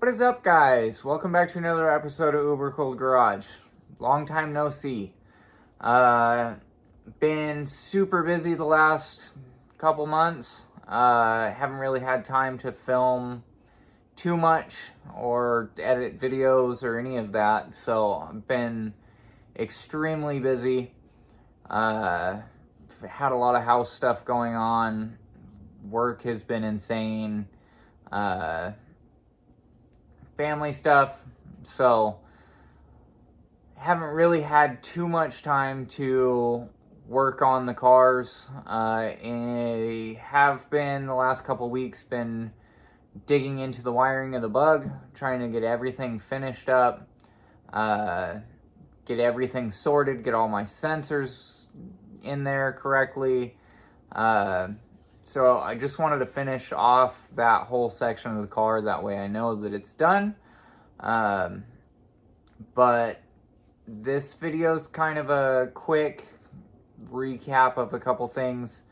What is up, guys? Welcome back to another episode of Uberkooledgarage. Long time no see. Been super busy the last couple months. Haven't really had time to film too much or edit videos or any of that. So I've been extremely busy. Had a lot of house stuff going on. Work has been insane. Family stuff, so haven't really had too much time to work on the cars. I have been, the last couple weeks, been digging into the wiring of the bug, trying to get everything finished up, get everything sorted, get all my sensors in there correctly. So I just wanted to finish off that whole section of the car. That way I know that it's done. But this video is kind of a quick recap of a couple things.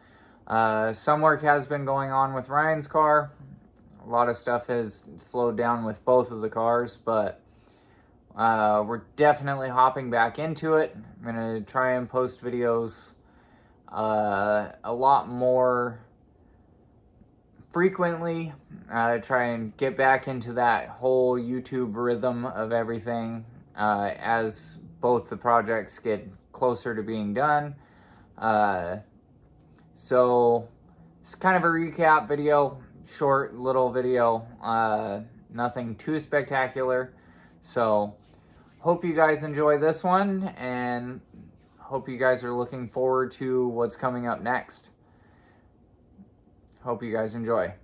Some work has been going on with Ryan's car. A lot of stuff has slowed down with both of the cars, but we're definitely hopping back into it. I'm going to try and post videos a lot more frequently, try and get back into that whole YouTube rhythm of everything as both the projects get closer to being done. So it's kind of a recap video, short little video, nothing too spectacular. So hope you guys enjoy this one, and hope you guys are looking forward to what's coming up next. Hope you guys enjoy.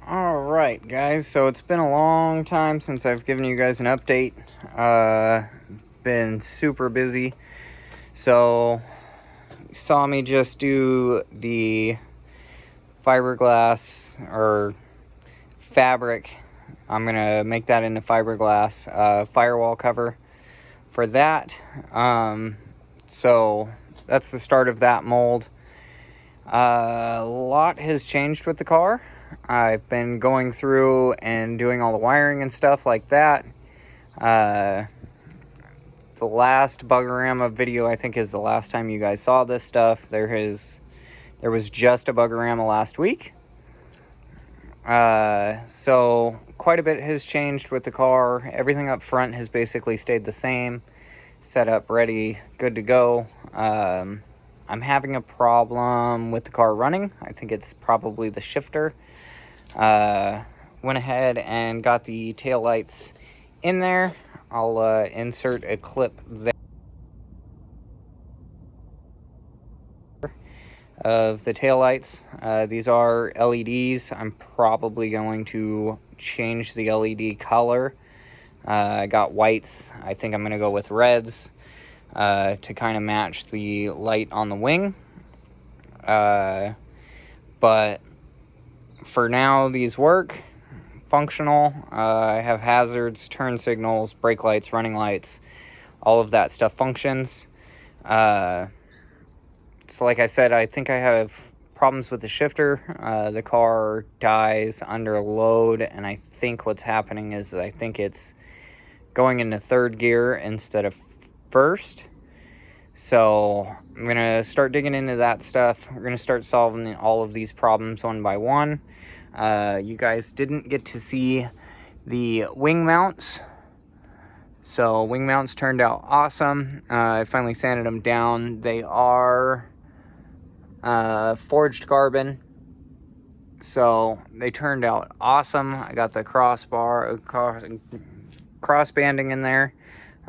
Alright guys, so it's been a long time since I've given you guys an update. Been super busy. So you saw me just do the fiberglass or fabric. I'm gonna make that into fiberglass firewall cover for that. So that's the start of that mold. A lot has changed with the car. I've been going through and doing all the wiring and stuff like that. The last bugorama video, I think, is the last time you guys saw this stuff. There was just a bugorama last week. So quite a bit has changed with the car. Everything up front has basically stayed the same. Set up, ready, good to go. I'm having a problem with the car running. I think it's probably the shifter. Went ahead and got the tail lights in there. I'll insert a clip there of the tail lights. These are LEDs. I'm probably going to change the LED color. I got whites. I think I'm going to go with reds to kind of match the light on the wing. But for now, these work. functional. I have hazards, turn signals, brake lights, running lights, all of that stuff functions. So like I said, I think I have problems with the shifter. The car dies under load, and I think what's happening is I think it's going into third gear instead of first. So I'm going to start digging into that stuff. We're going to start solving all of these problems one by one. You guys didn't get to see the wing mounts. So wing mounts turned out awesome. I finally sanded them down. They are forged carbon. So they turned out awesome. I got the cross banding in there.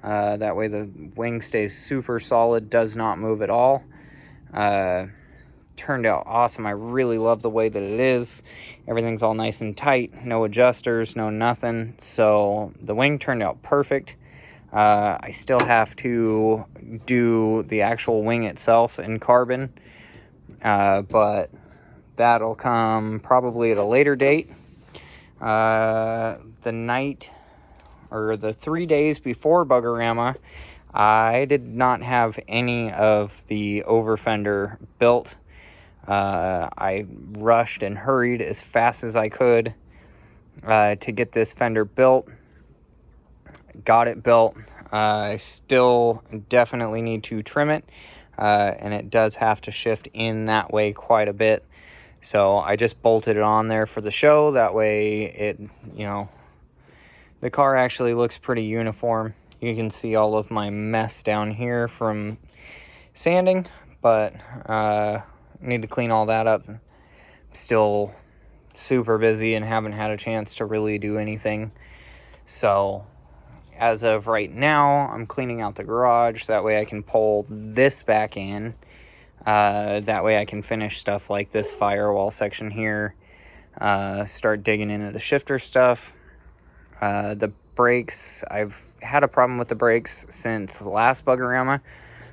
That way the wing stays super solid, does not move at all. Turned out awesome. I really love the way that it is. Everything's all nice and tight, no adjusters, no nothing. So the wing turned out perfect. I still have to do the actual wing itself in carbon, but that'll come probably at a later date. The night or the 3 days before bugorama, I did not have any of the over fender built. I rushed and hurried as fast as I could to get this fender built. Got it built. I still definitely need to trim it, and it does have to shift in that way quite a bit. So I just bolted it on there for the show. That way it, the car actually looks pretty uniform. You can see all of my mess down here from sanding, but need to clean all that up. Still super busy and haven't had a chance to really do anything. So as of right now, I'm cleaning out the garage. That way I can pull this back in. That way I can finish stuff like this firewall section here. Start digging into the shifter stuff. The brakes, I've had a problem with the brakes since the last bugorama.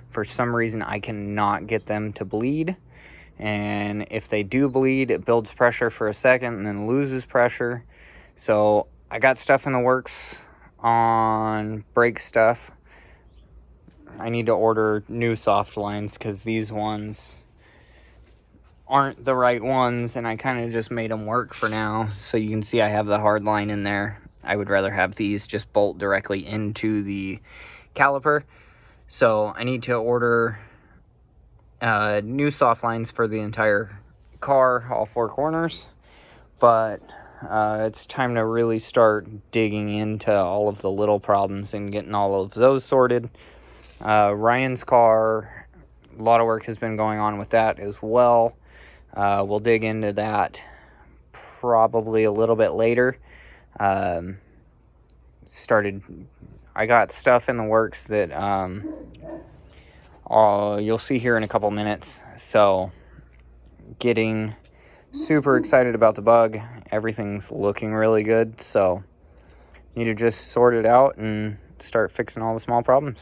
For some reason, I cannot get them to bleed. And if they do bleed, it builds pressure for a second and then loses pressure. So I got stuff in the works on brake stuff. I need to order new soft lines because these ones aren't the right ones, and I kind of just made them work for now. So you can see I have the hard line in there. I would rather have these just bolt directly into the caliper. So I need to order new soft lines for the entire car, all four corners. But it's time to really start digging into all of the little problems and getting all of those sorted. Ryan's car, a lot of work has been going on with that as well. We'll dig into that probably a little bit later. I got stuff in the works that you'll see here in a couple minutes. So getting super excited about the bug. Everything's looking really good. So need to just sort it out and start fixing all the small problems.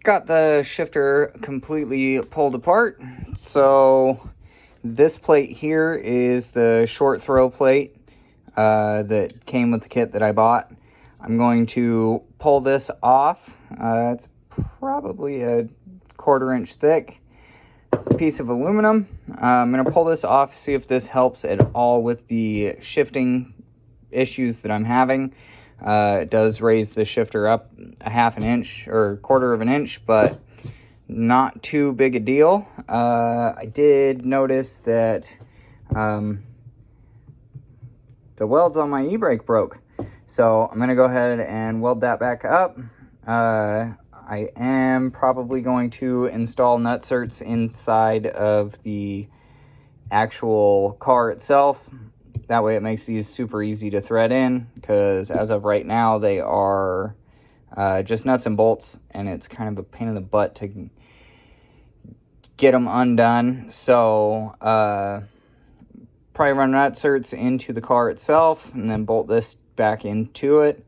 got the shifter completely pulled apart. So this plate here is the short throw plate that came with the kit that I bought. I'm going to pull this off. It's probably a 1/4 inch thick piece of aluminum. I'm going to pull this off, see if this helps at all with the shifting issues that I'm having. It does raise the shifter up a 1/2 inch or 1/4 inch, but not too big a deal. I did notice that the welds on my e-brake broke. So I'm going to go ahead and weld that back up. I am probably going to install nutserts inside of the actual car itself. That way it makes these super easy to thread in, because as of right now they are just nuts and bolts, and it's kind of a pain in the butt to get them undone. So probably run nutserts into the car itself and then bolt this back into it.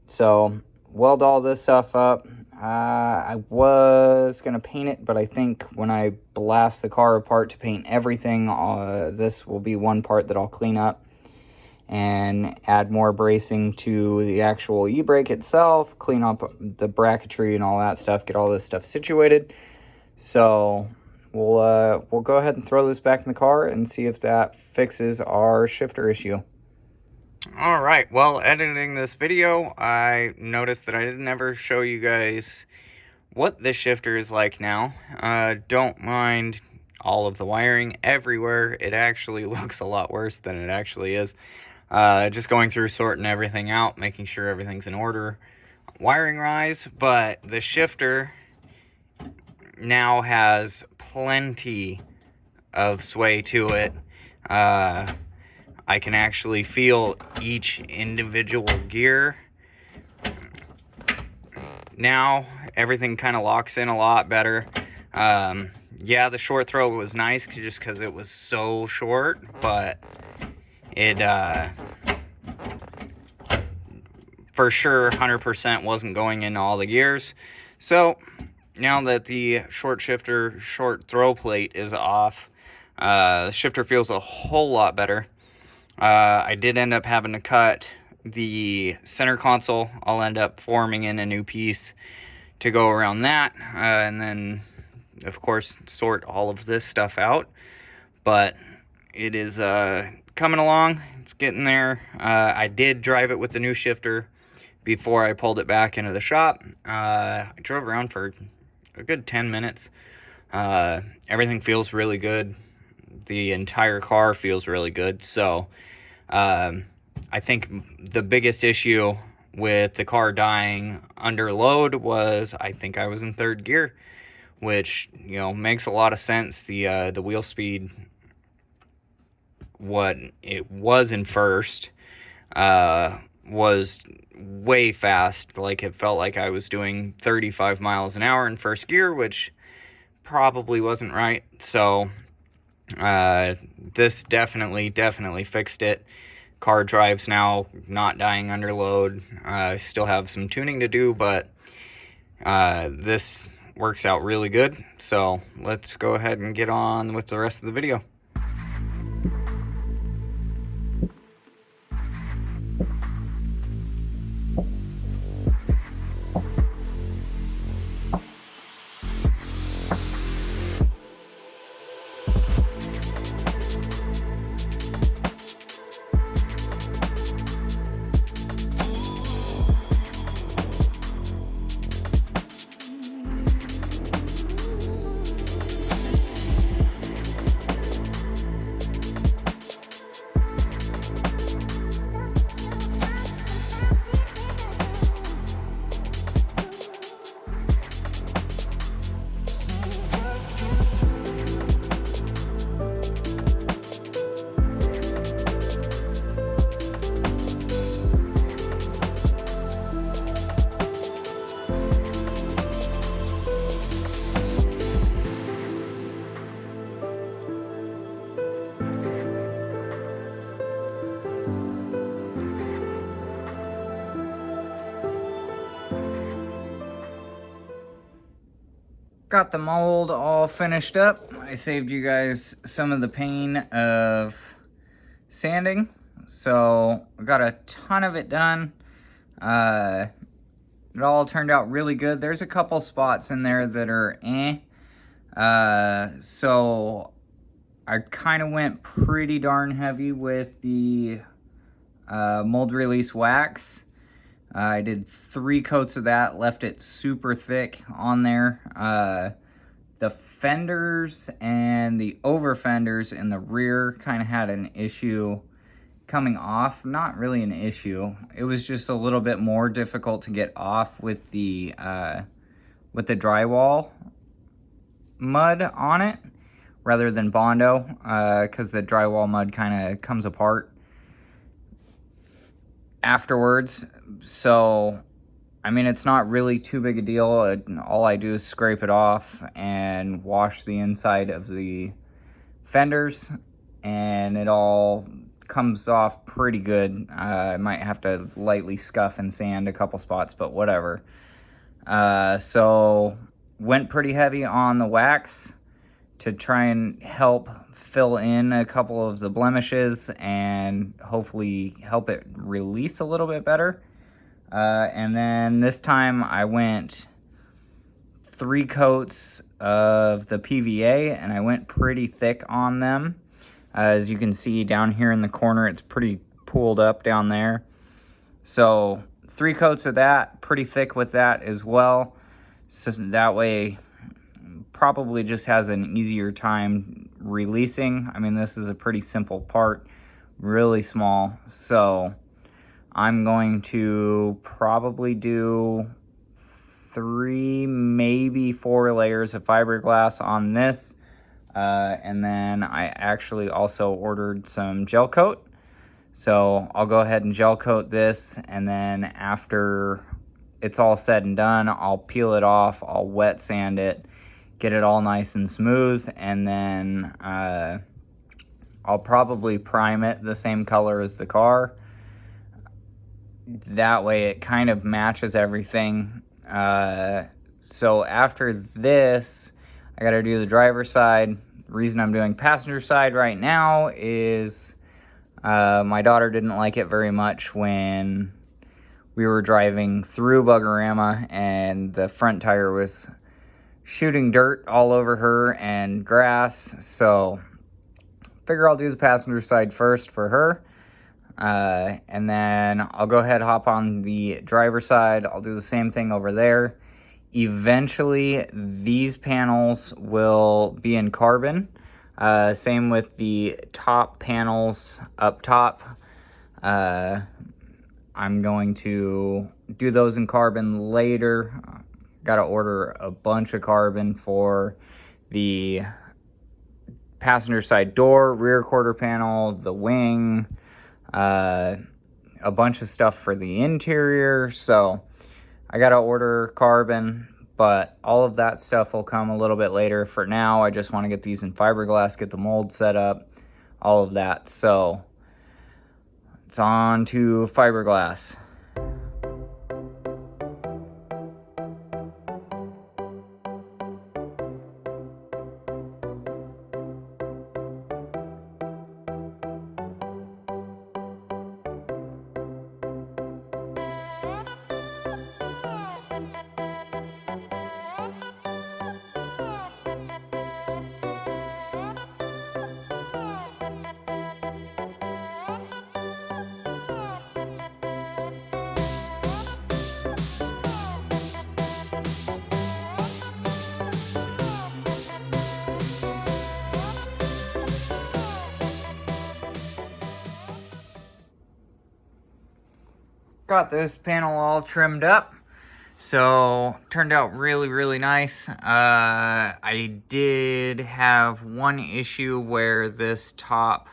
So weld all this stuff up. I was going to paint it, but I think when I blast the car apart to paint everything, this will be one part that I'll clean up and add more bracing to the actual e-brake itself, clean up the bracketry and all that stuff, get all this stuff situated. So we'll go ahead and throw this back in the car and see if that fixes our shifter issue. All right, while editing this video, I noticed that I didn't ever show you guys what this shifter is like now. Don't mind all of the wiring everywhere. It actually looks a lot worse than it actually is. Just going through sorting everything out, making sure everything's in order wiring-wise, but the shifter now has plenty of sway to it. I can actually feel each individual gear. Now, everything kind of locks in a lot better. Yeah, the short throw was nice just because it was so short, but it, for sure, 100% wasn't going into all the gears. So, now that the short throw plate is off, the shifter feels a whole lot better. I did end up having to cut the center console. I'll end up forming in a new piece to go around that, and then of course sort all of this stuff out. But it is coming along, it's getting there. I did drive it with the new shifter before I pulled it back into the shop. I drove around for a good 10 minutes. Everything feels really good. The entire car feels really good. So I think the biggest issue with the car dying under load was I think I was in 3rd gear, which, you know, makes a lot of sense. The wheel speed, what it was in 1st, was way fast. Like, it felt like I was doing 35 miles an hour in 1st gear, which probably wasn't right. So this definitely fixed it. Car drives now not dying under load. Still have some tuning to do, but this works out really good. So let's go ahead and get on with the rest of the video. Got the mold all finished up. I saved you guys some of the pain of sanding. So I got a ton of it done. It all turned out really good. There's a couple spots in there that are so I kind of went pretty darn heavy with the mold release wax. I did 3 coats of that, left it super thick on there. The fenders and the over fenders in the rear kind of had an issue coming off. Not really an issue. It was just a little bit more difficult to get off with the drywall mud on it rather than Bondo, because the drywall mud kind of comes apart afterwards. So I mean, it's not really too big a deal. All I do is scrape it off and wash the inside of the fenders, and it all comes off pretty good. I might have to lightly scuff and sand a couple spots, but whatever. So went pretty heavy on the wax to try and help fill in a couple of the blemishes and hopefully help it release a little bit better. And then this time I went 3 coats of the PVA, and I went pretty thick on them. As you can see down here in the corner, it's pretty pooled up down there. So 3 coats of that, pretty thick with that as well. So that way probably just has an easier time releasing. I mean, this is a pretty simple part, really small. So I'm going to probably do 3, maybe 4 layers of fiberglass on this. And then I actually also ordered some gel coat. So I'll go ahead and gel coat this, and then after it's all said and done, I'll peel it off, I'll wet sand it, get it all nice and smooth, and then I'll probably prime it the same color as the car. That way it kind of matches everything. So after this, I gotta do the driver's side. The reason I'm doing passenger side right now is my daughter didn't like it very much when we were driving through Bugorama and the front tire was shooting dirt all over her and grass. So figure I'll do the passenger side first for her. And then I'll go ahead, hop on the driver's side. I'll do the same thing over there. Eventually, these panels will be in carbon. Same with the top panels up top. I'm going to do those in carbon later. Got to order a bunch of carbon for the passenger side door, rear quarter panel, the wing, a bunch of stuff for the interior. So I got to order carbon, but all of that stuff will come a little bit later. For now, I just want to get these in fiberglass, get the mold set up, all of that. So it's on to fiberglass. Got this panel all trimmed up, so turned out really nice. I did have one issue where this top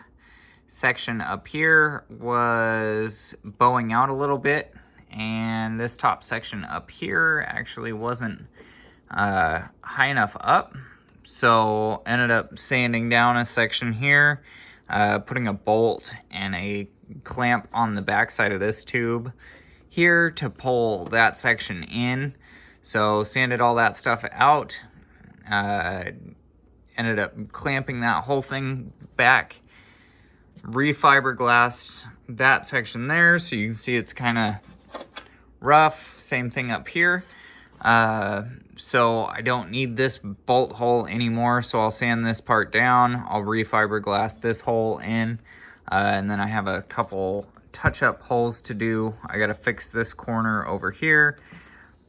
section up here was bowing out a little bit, and this top section up here actually wasn't high enough up, so ended up sanding down a section here, putting a bolt and a clamp on the back side of this tube here to pull that section in. So sanded all that stuff out, Ended up clamping that whole thing back, refiberglassed that section there, so you can see it's kind of rough. Same thing up here. So I don't need this bolt hole anymore, so I'll sand this part down. I'll refiberglass this hole in, and then I have a couple touch-up holes to do. I gotta fix this corner over here.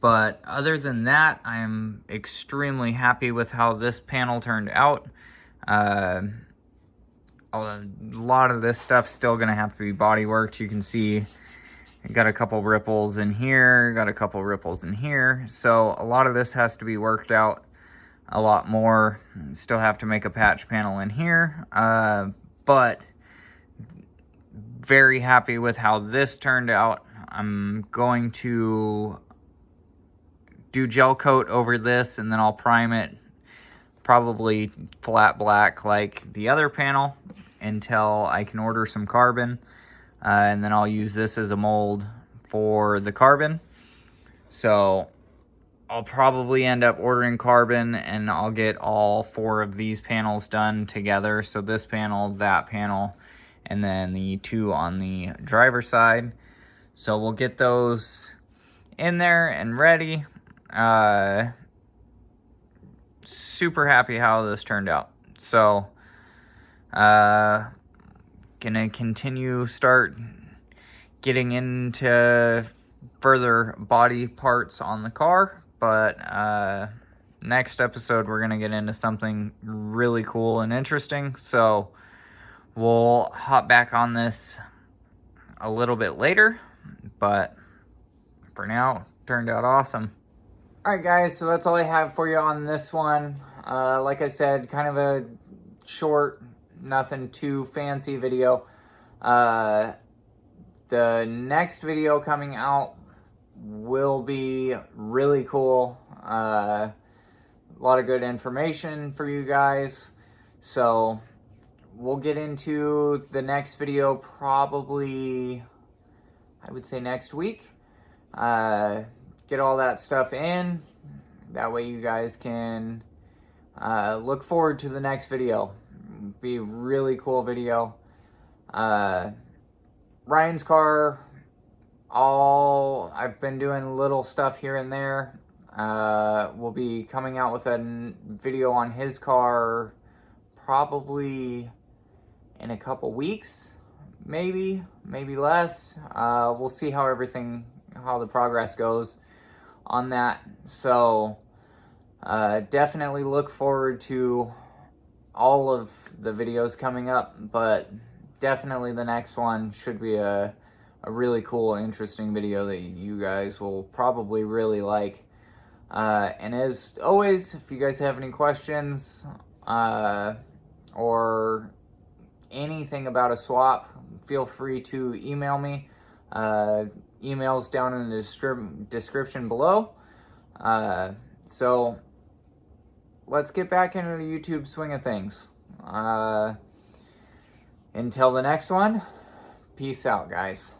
But other than that, I am extremely happy with how this panel turned out. A lot of this stuff's still gonna have to be body worked. You can see I got a couple ripples in here, got a couple ripples in here. So a lot of this has to be worked out a lot more. Still have to make a patch panel in here. But very happy with how this turned out. I'm going to do gel coat over this, and then I'll prime it probably flat black like the other panel until I can order some carbon, and then I'll use this as a mold for the carbon. So I'll probably end up ordering carbon, and I'll get all 4 of these panels done together. So this panel, that panel, and then the 2 on the driver's side. So we'll get those in there and ready. Super happy how this turned out. So gonna continue start getting into further body parts on the car, but next episode we're gonna get into something really cool and interesting, so we'll hop back on this a little bit later, but for now, turned out awesome. Alright guys, so that's all I have for you on this one. Like I said, kind of a short, nothing too fancy video. The next video coming out will be really cool. A lot of good information for you guys. So we'll get into the next video probably, I would say next week. Get all that stuff in. That way you guys can look forward to the next video. Be a really cool video. Ryan's car, I've been doing little stuff here and there. We'll be coming out with a video on his car probably in a couple weeks, maybe less. We'll see how the progress goes on that. So definitely look forward to all of the videos coming up, but definitely the next one should be a really cool, interesting video that you guys will probably really like. And as always, if you guys have any questions or anything about a swap, feel free to email me. Emails down in the description below. So let's get back into the YouTube swing of things. Until the next one, peace out, guys.